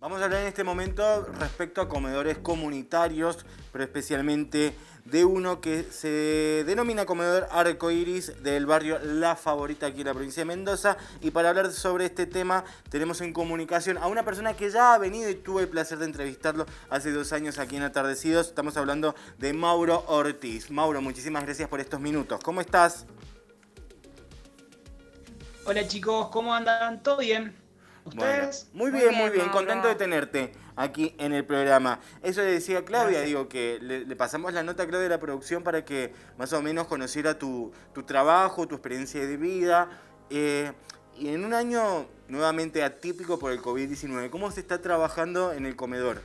Vamos a hablar en este momento respecto a comedores comunitarios, pero especialmente de uno que se denomina Comedor Arcoiris del barrio La Favorita aquí en la provincia de Mendoza. Y para hablar sobre este tema tenemos en comunicación a una persona que ya ha venido y tuve el placer de entrevistarlo hace 2 años aquí en Atardecidos. Estamos hablando de Mauro Ortiz. Mauro, muchísimas gracias por estos minutos. ¿Cómo estás? Hola chicos, ¿cómo andan? ¿Todo bien? ¿Ustedes? Bueno, muy bien, Mauro. contento de tenerte aquí en el programa. Eso le decía a Claudia, Gracias. digo que le pasamos la nota a Claudia de la producción para que más o menos conociera tu trabajo, tu experiencia de vida. Y en un año nuevamente atípico por el COVID-19, ¿cómo se está trabajando en el comedor?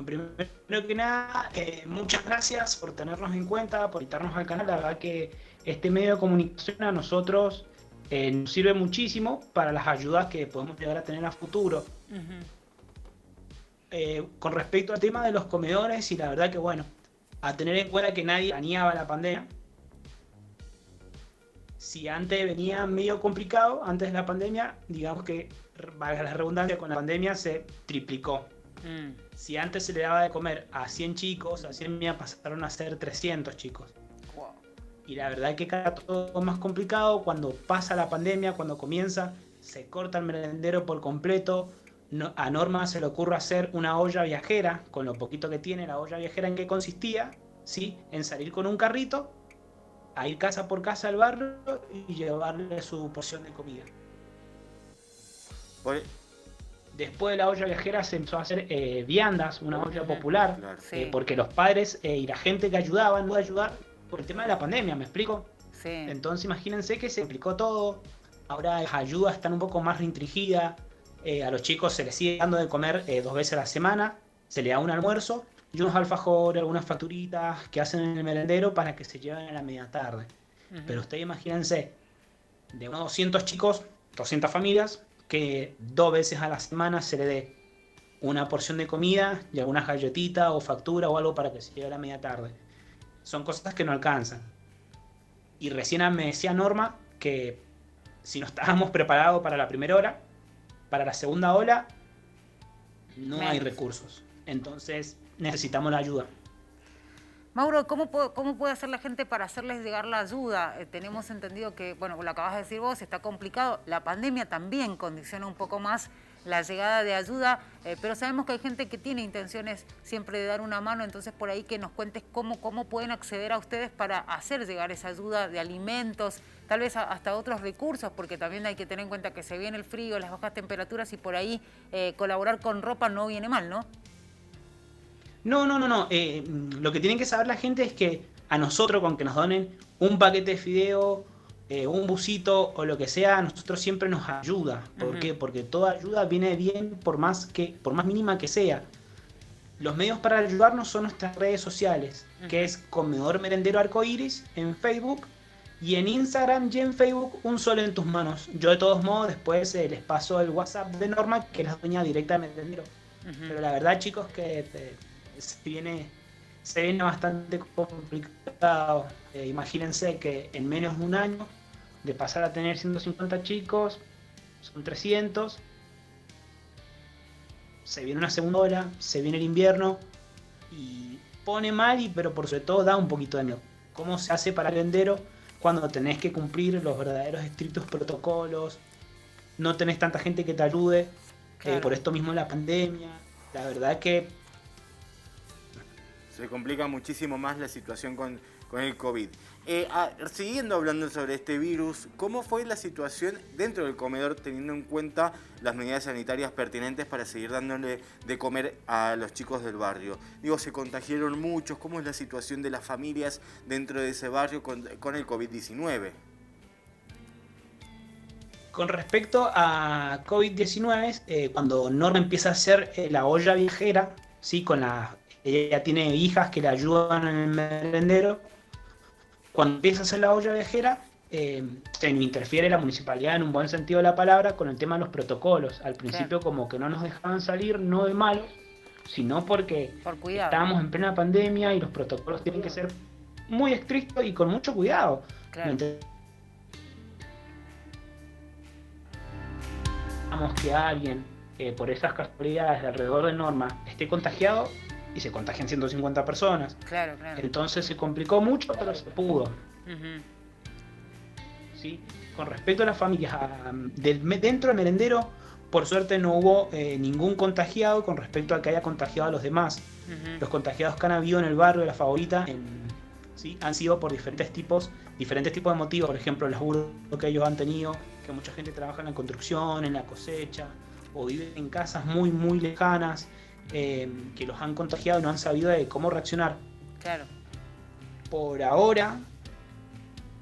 Primero que nada, muchas gracias por tenernos en cuenta, por invitarnos al canal. La verdad que este medio de comunicación a nosotros nos sirve muchísimo para las ayudas que podemos llegar a tener a futuro. Con respecto al tema de los comedores, y la verdad que bueno, a tener en cuenta que nadie planeaba la pandemia. Si antes venía medio complicado, antes de la pandemia, digamos que, valga la redundancia, con la pandemia se triplicó. Si antes se le daba de comer a 100 chicos, a 100 niñas pasaron a ser 300 chicos. Wow. Y la verdad es que cada todo más complicado cuando pasa la pandemia, cuando comienza, se corta el merendero por completo. A Norma se le ocurre hacer una olla viajera, con lo poquito que tiene la olla viajera. ¿En qué consistía? ¿Sí? En salir con un carrito, a ir casa por casa al barrio y llevarle su porción de comida. Por- Después de la olla viajera se empezó a hacer viandas, una olla popular, Claro. Sí. porque los padres y la gente que ayudaban no ayudar por el tema de la pandemia, ¿me explico? Sí. Entonces imagínense que se explicó todo, ahora las ayudas están un poco más restringidas, a los chicos se les sigue dando de comer 2 veces a la semana, se les da un almuerzo y unos alfajores, algunas facturitas que hacen en el merendero para que se lleven a la media tarde. Pero ustedes imagínense, de unos 200 chicos, 200 familias, que 2 veces a la semana se le dé una porción de comida y algunas galletitas o factura o algo para que se lleve a la media tarde. Son cosas que no alcanzan. Y recién me decía Norma que si no estábamos preparados para la primera hora, para la segunda ola, no hay recursos. Entonces necesitamos la ayuda. Mauro, ¿cómo puede hacer la gente para hacerles llegar la ayuda? Tenemos entendido que, bueno, lo acabas de decir vos, está complicado. La pandemia también condiciona un poco más la llegada de ayuda, pero sabemos que hay gente que tiene intenciones siempre de dar una mano, entonces por ahí que nos cuentes cómo pueden acceder a ustedes para hacer llegar esa ayuda de alimentos, tal vez hasta otros recursos, porque también hay que tener en cuenta que se viene el frío, las bajas temperaturas y por ahí colaborar con ropa no viene mal, ¿no? No. Lo que tienen que saber la gente es que a nosotros, con que nos donen un paquete de fideo, un busito o lo que sea, a nosotros siempre nos ayuda. ¿Por qué? Porque toda ayuda viene bien por más mínima que sea. Los medios para ayudarnos son nuestras redes sociales, que es Comedor Merendero Arcoiris en Facebook y en Instagram y en Facebook Un Sol en Tus Manos. Yo de todos modos después les paso el WhatsApp de Norma, que es la dueña directa de Merendero. Pero la verdad, chicos, que se viene bastante complicado. Imagínense que en menos de un año, de pasar a tener 150 chicos, son 300. Se viene una segunda ola, se viene el invierno y pone mal, pero por sobre todo da un poquito de miedo. ¿Cómo se hace para el merendero cuando tenés que cumplir los verdaderos estrictos protocolos? No tenés tanta gente que te ayude, claro. Por esto mismo la pandemia. La verdad es que se complica muchísimo más la situación con el COVID. Siguiendo hablando sobre este virus, ¿cómo fue la situación dentro del comedor teniendo en cuenta las medidas sanitarias pertinentes para seguir dándole de comer a los chicos del barrio? Digo, ¿se contagiaron muchos? ¿Cómo es la situación de las familias dentro de ese barrio con el COVID-19? Con respecto a COVID-19, cuando Norma empieza a hacer la olla viajera, ¿sí? Ella tiene hijas que le ayudan en el merendero. Cuando empieza a hacer la olla viajera, se interfiere la municipalidad en un buen sentido de la palabra con el tema de los protocolos. Al principio como que no nos dejaban salir, no de malos, sino porque estábamos en plena pandemia y los protocolos tienen que ser muy estrictos y con mucho cuidado. Claro. imaginamos que alguien, por esas casualidades de alrededor de Norma, esté contagiado y se contagian 150 personas. Claro, claro. Entonces se complicó mucho, pero se pudo. Ujú. ¿Sí? Con respecto a las familias, dentro del merendero, por suerte no hubo ningún contagiado con respecto a que haya contagiado a los demás. Ujú. Los contagiados que han habido en el barrio de La Favorita ¿sí? han sido por diferentes tipos de motivos. Por ejemplo, el laburo que ellos han tenido, que mucha gente trabaja en la construcción, en la cosecha, o vive en casas muy, muy lejanas, que los han contagiado y no han sabido de cómo reaccionar. Claro. Por ahora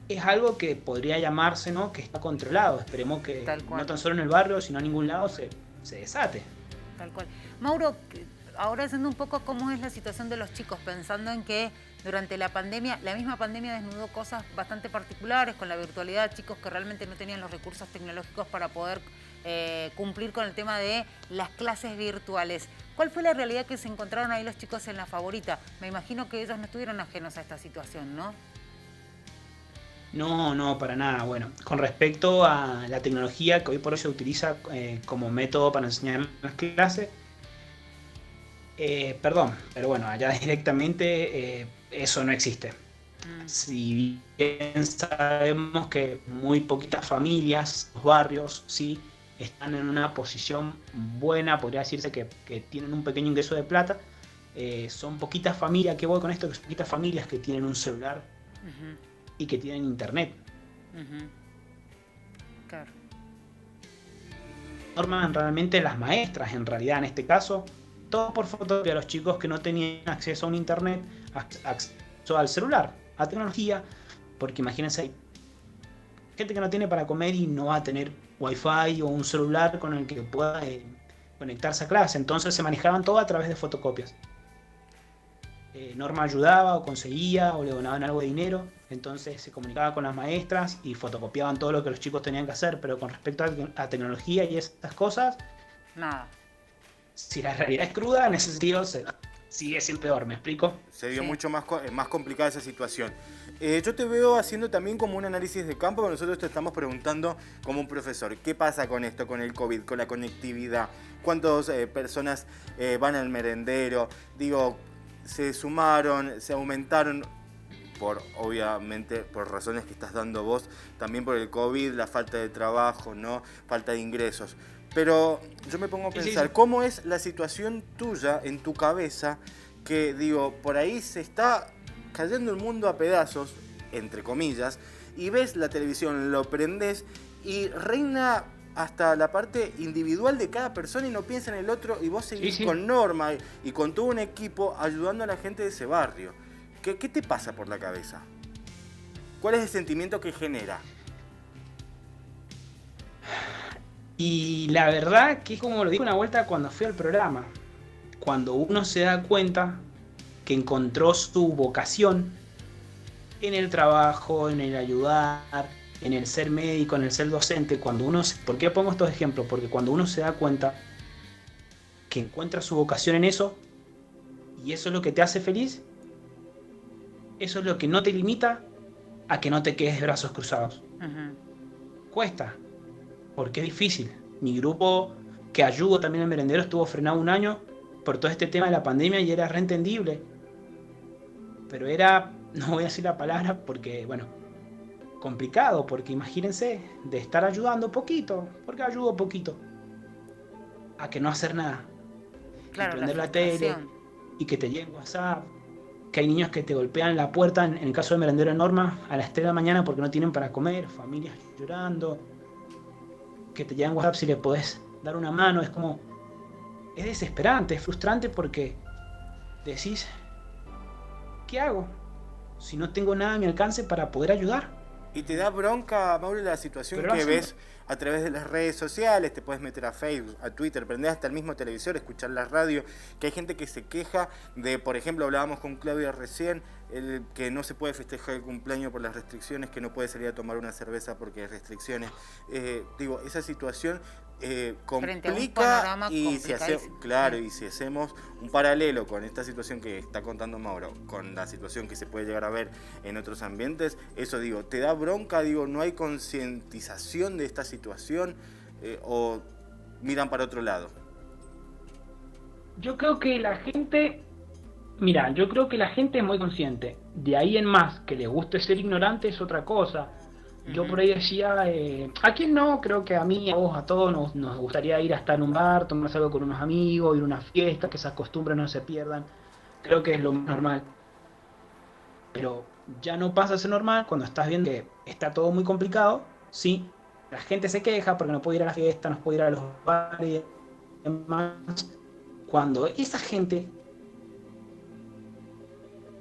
es algo que podría llamarse, ¿no?, que está controlado. Esperemos que Tal cual. no tan solo en el barrio, sino en ningún lado se desate. Tal cual. Mauro, ahora siendo un poco cómo es la situación de los chicos, pensando en que durante la pandemia, la misma pandemia desnudó cosas bastante particulares con la virtualidad, chicos que realmente no tenían los recursos tecnológicos para poder cumplir con el tema de las clases virtuales. ¿Cuál fue la realidad que se encontraron ahí los chicos en La Favorita? Me imagino que ellos no estuvieron ajenos a esta situación, ¿no? No, para nada. Bueno, con respecto a la tecnología que hoy por hoy se utiliza como método para enseñar en las clases, pero bueno, allá directamente eso no existe. Si bien sabemos que muy poquitas familias, los barrios, sí, están en una posición buena, podría decirse que tienen un pequeño ingreso de plata, son poquitas familias, ¿qué voy con esto? Que son poquitas familias que tienen un celular y que tienen internet. Claro. Norman realmente las maestras, en realidad, en este caso, todo por fotocopia a los chicos que no tenían acceso a un internet, acceso al celular, a tecnología, porque imagínense, hay gente que no tiene para comer y no va a tener wifi o un celular con el que pueda conectarse a clase, entonces se manejaban todo a través de fotocopias. Norma ayudaba o conseguía o le donaban algo de dinero, entonces se comunicaba con las maestras y fotocopiaban todo lo que los chicos tenían que hacer, pero con respecto a tecnología y esas cosas, nada. Si la realidad es cruda, en ese sentido sigue siendo peor, ¿me explico? Se vio Sí. mucho más complicada esa situación. Yo te veo haciendo también como un análisis de campo, pero nosotros te estamos preguntando como un profesor, ¿qué pasa con esto, con el COVID, con la conectividad? ¿Cuántas personas van al merendero? Digo, se sumaron, se aumentaron, obviamente por razones que estás dando vos, también por el COVID, la falta de trabajo, ¿no? Falta de ingresos. Pero yo me pongo a pensar, Sí. ¿cómo es la situación tuya en tu cabeza? Que digo, por ahí se está cayendo el mundo a pedazos, entre comillas, y ves la televisión, lo prendés y reina hasta la parte individual de cada persona y no piensa en el otro, y vos seguís con Norma y con todo un equipo ayudando a la gente de ese barrio. ¿Qué te pasa por la cabeza? ¿Cuál es el sentimiento que genera? Y la verdad que es como lo dije una vuelta cuando fui al programa. Cuando uno se da cuenta que encontró su vocación en el trabajo, en el ayudar, en el ser médico, en el ser docente, ¿por qué pongo estos ejemplos? Porque cuando uno se da cuenta que encuentra su vocación en eso, y eso es lo que te hace feliz, eso es lo que no te limita a que no te quedes de brazos cruzados. Cuesta, porque es difícil. Mi grupo que ayudo también al merendero estuvo frenado 1 año por todo este tema de la pandemia y era reentendible. Pero era, no voy a decir la palabra porque, bueno, complicado, porque imagínense de estar ayudando poquito, porque ayudo poquito, a que no hacer nada. Claro, y prender la la tele y que te llegue WhatsApp, que hay niños que te golpean la puerta, en el caso del merendero de Norma, a las 3 de la mañana porque no tienen para comer, familias llorando, que te llegan WhatsApp si le podés dar una mano, es desesperante, es frustrante porque decís, ¿qué hago? Si no tengo nada a mi alcance para poder ayudar. ¿Y te da bronca, Mauro, la situación que ves a través de las redes sociales? Te puedes meter a Facebook, a Twitter, prender hasta el mismo televisor, escuchar la radio, que hay gente que se queja de, por ejemplo, hablábamos con Claudia recién, que no se puede festejar el cumpleaños por las restricciones, que no puede salir a tomar una cerveza porque hay restricciones. Digo, esa situación complica, y si hacemos un paralelo con esta situación que está contando Mauro, con la situación que se puede llegar a ver en otros ambientes, eso digo, ¿te da bronca? Digo, ¿no hay concientización de esta situación? ¿O miran para otro lado? Yo creo que la gente, mira, yo creo que la gente es muy consciente. De ahí en más, que le guste ser ignorante es otra cosa. Yo por ahí decía, ¿a quién no? Creo que a mí, a vos, a todos nos gustaría ir a estar en un bar, tomarse algo con unos amigos, ir a una fiesta, que esas costumbres no se pierdan. Creo que es lo más normal. Pero ya no pasa a ser normal cuando estás viendo que está todo muy complicado. Sí, la gente se queja porque no puede ir a la fiesta, no puede ir a los bares y demás. Cuando esa gente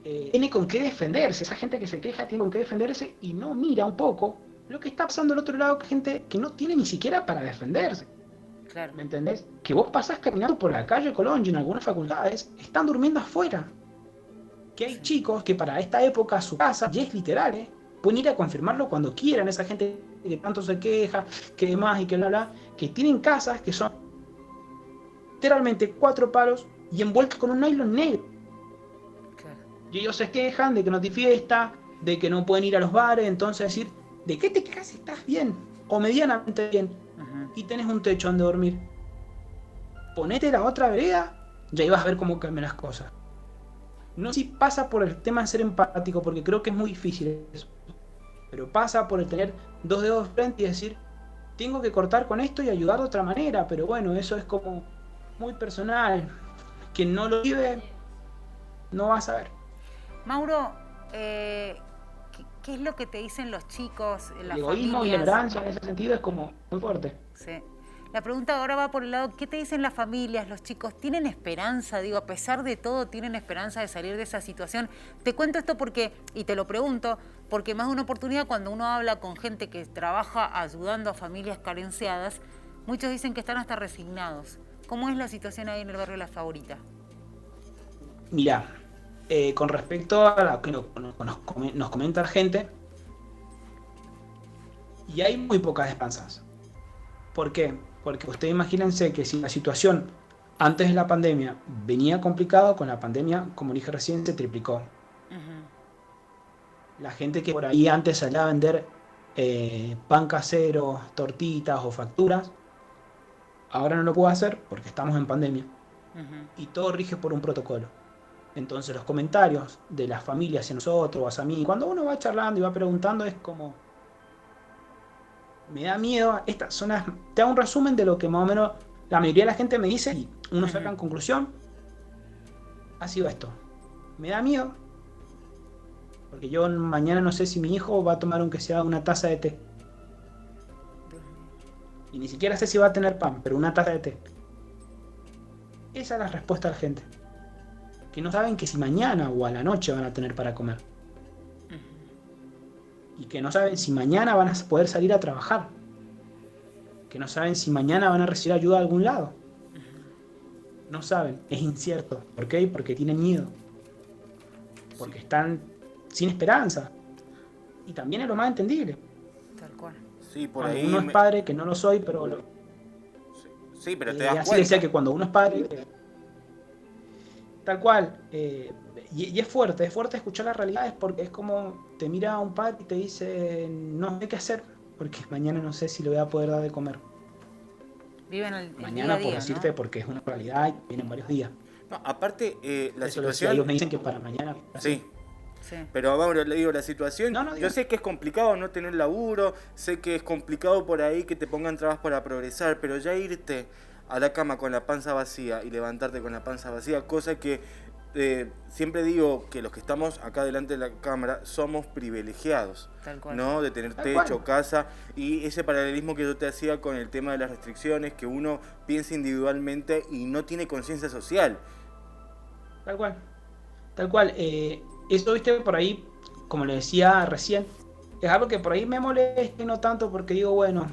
tiene con qué defenderse, esa gente que se queja tiene con qué defenderse y no mira un poco lo que está pasando al otro lado, que gente que no tiene ni siquiera para defenderse. Claro. ¿Me entendés? Que vos pasás caminando por la calle Colón y en algunas facultades están durmiendo afuera. Que hay chicos que para esta época su casa, y es literal, pueden ir a confirmarlo cuando quieran, esa gente que tanto se queja, que demás y que bla bla, que tienen casas que son literalmente 4 palos y envueltos con un nylon negro. Claro. Y ellos se quejan de que no hay fiesta, de que no pueden ir a los bares, entonces decir, ¿de qué te quejas si estás bien? O medianamente bien, y tenés un techo donde dormir. Ponete la otra vereda, y ahí vas a ver cómo cambian las cosas. No sé si pasa por el tema de ser empático, porque creo que es muy difícil eso. Pero pasa por el tener 2 dedos de frente y decir, tengo que cortar con esto y ayudar de otra manera. Pero bueno, eso es como muy personal. Quien no lo vive, no va a saber. Mauro, ¿qué es lo que te dicen los chicos, El las egoísmo y la familias? ignorancia en ese sentido es como muy fuerte. Sí. La pregunta ahora va por el lado, ¿qué te dicen las familias, los chicos? ¿Tienen esperanza? Digo, a pesar de todo, ¿tienen esperanza de salir de esa situación? Te cuento esto porque, y te lo pregunto, porque más de una oportunidad cuando uno habla con gente que trabaja ayudando a familias carenciadas, muchos dicen que están hasta resignados. ¿Cómo es la situación ahí en el barrio La Favorita? Mirá, con respecto a lo que nos comenta la gente, y hay muy pocas esperanzas. ¿Por qué? Porque ustedes imagínense que si la situación antes de la pandemia venía complicado, con la pandemia, como dije recién, se triplicó. La gente que por ahí antes salía a vender pan casero, tortitas o facturas, ahora no lo puede hacer porque estamos en pandemia. Y todo rige por un protocolo. Entonces los comentarios de las familias hacia nosotros, hacia mí, cuando uno va charlando y va preguntando, es como, me da miedo. Estas son las, te hago un resumen de lo que más o menos la mayoría de la gente me dice y uno saca en conclusión. Ha sido esto. Me da miedo porque yo mañana no sé si mi hijo va a tomar aunque sea una taza de té. Y ni siquiera sé si va a tener pan, pero una taza de té. Esa es la respuesta de la gente. Que no saben que si mañana o a la noche van a tener para comer. Y que no saben si mañana van a poder salir a trabajar. Que no saben si mañana van a recibir ayuda de algún lado. No saben, es incierto. ¿Por qué? Porque tienen miedo. Porque están sin esperanza. Y también es lo más entendible. Tal cual. Sí, por Cuando ahí. uno es padre, que no lo soy, pero... Sí, pero te das así cuenta. decía que cuando uno es padre... tal cual. Y es fuerte escuchar las realidades porque es como te mira un padre y te dice no sé qué hacer porque mañana no sé si le voy a poder dar de comer. Viven el Mañana día a día, por decirte, ¿no? porque es una realidad y vienen varios días. No, aparte, la Eso lo decía, situación. ellos me dicen que para mañana. Sí. Sí. Pero vamos, le digo, la situación, No, yo digo. sé que es complicado no tener laburo, sé que es complicado por ahí que te pongan trabas para progresar, pero ya irte a la cama con la panza vacía y levantarte con la panza vacía, cosa que siempre digo que los que estamos acá delante de la cámara somos privilegiados, Tal cual. ¿no? De tener Tal techo, cual. casa, y ese paralelismo que yo te hacía con el tema de las restricciones, que uno piensa individualmente y no tiene conciencia social. Tal cual. Tal cual. Eso, viste, por ahí, como le decía recién, es algo que por ahí me molesta y no tanto porque digo, bueno,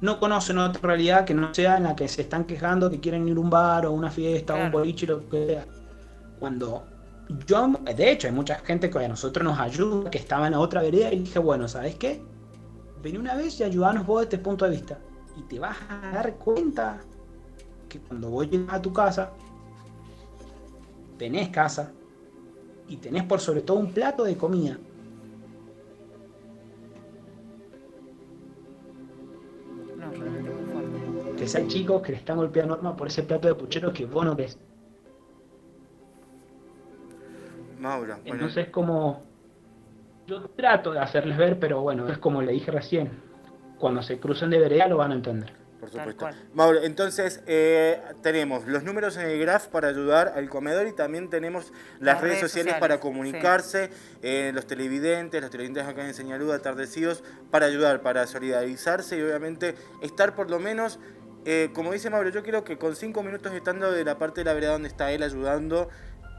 no conocen otra realidad que no sea en la que se están quejando, que quieren ir a un bar o a una fiesta o Claro. un boliche, lo que sea. Cuando yo, de hecho, hay mucha gente que a nosotros nos ayuda, que estaba en la otra vereda y dije, bueno, ¿sabes qué? Vení una vez y ayudanos vos desde este punto de vista. Y te vas a dar cuenta que cuando vos llegas a tu casa, tenés casa y tenés por sobre todo un plato de comida. No, realmente muy fuerte. que sean chicos que le están golpeando Norma por ese plato de puchero que vos no ves. Mauro, bueno, Entonces como yo trato de hacerles ver, pero bueno, es como le dije recién, cuando se crucen de vereda lo van a entender. por Tal supuesto. cual. Mauro, entonces tenemos los números en el graph para ayudar al comedor y también tenemos las redes sociales para comunicarse, los televidentes acá en Señaluda, atardecidos, para ayudar, para solidarizarse y obviamente estar por lo menos, como dice Mauro, yo creo que con 5 minutos estando de la parte de la vereda donde está él ayudando,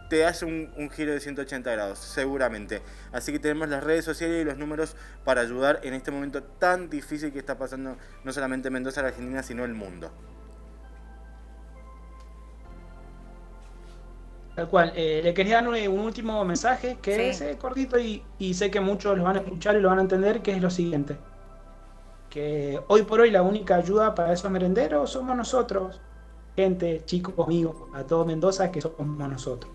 te hace un giro de 180 grados, seguramente. Así que tenemos las redes sociales y los números para ayudar en este momento tan difícil que está pasando no solamente Mendoza, la Argentina, sino el mundo. Tal cual. Le quería dar un último mensaje que Sí. es cortito y sé que muchos lo van a escuchar y lo van a entender, que es lo siguiente. Que hoy por hoy la única ayuda para esos merenderos somos nosotros. Gente, chicos, amigos, a todo Mendoza, que somos nosotros.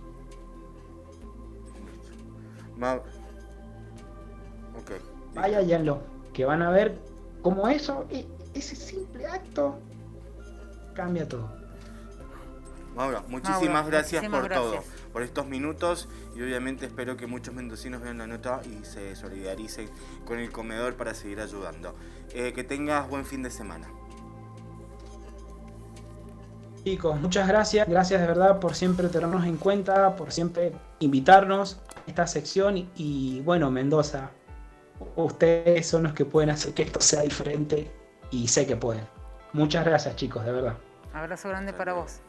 Ok. Vaya y háganlo, que van a ver cómo eso, ese simple acto, cambia todo. Mauro, muchísimas gracias muchísimas por todo, gracias. por estos minutos y obviamente espero que muchos mendocinos vean la nota y se solidaricen con el comedor para seguir ayudando. Que tengas buen fin de semana. Chicos, muchas gracias de verdad por siempre tenernos en cuenta, por siempre invitarnos a esta sección y bueno, Mendoza, ustedes son los que pueden hacer que esto sea diferente y sé que pueden. Muchas gracias chicos, de verdad. Abrazo grande para vos.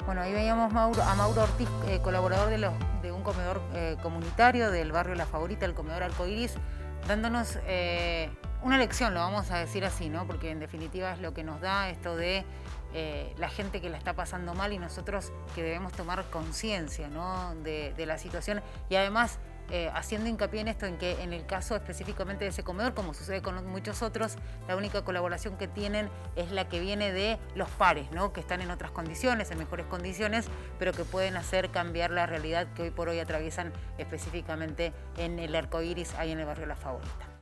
Bueno, ahí veíamos a Mauro Ortiz, colaborador de un comedor comunitario del barrio La Favorita, el comedor Arcoiris, dándonos una lección, lo vamos a decir así, ¿no? Porque en definitiva es lo que nos da esto de la gente que la está pasando mal y nosotros que debemos tomar conciencia, ¿no? de la situación y además haciendo hincapié en esto, en que en el caso específicamente de ese comedor, como sucede con muchos otros, la única colaboración que tienen es la que viene de los pares, ¿no? Que están en otras condiciones, en mejores condiciones, pero que pueden hacer cambiar la realidad que hoy por hoy atraviesan específicamente en el Arcoiris, ahí en el barrio La Favorita.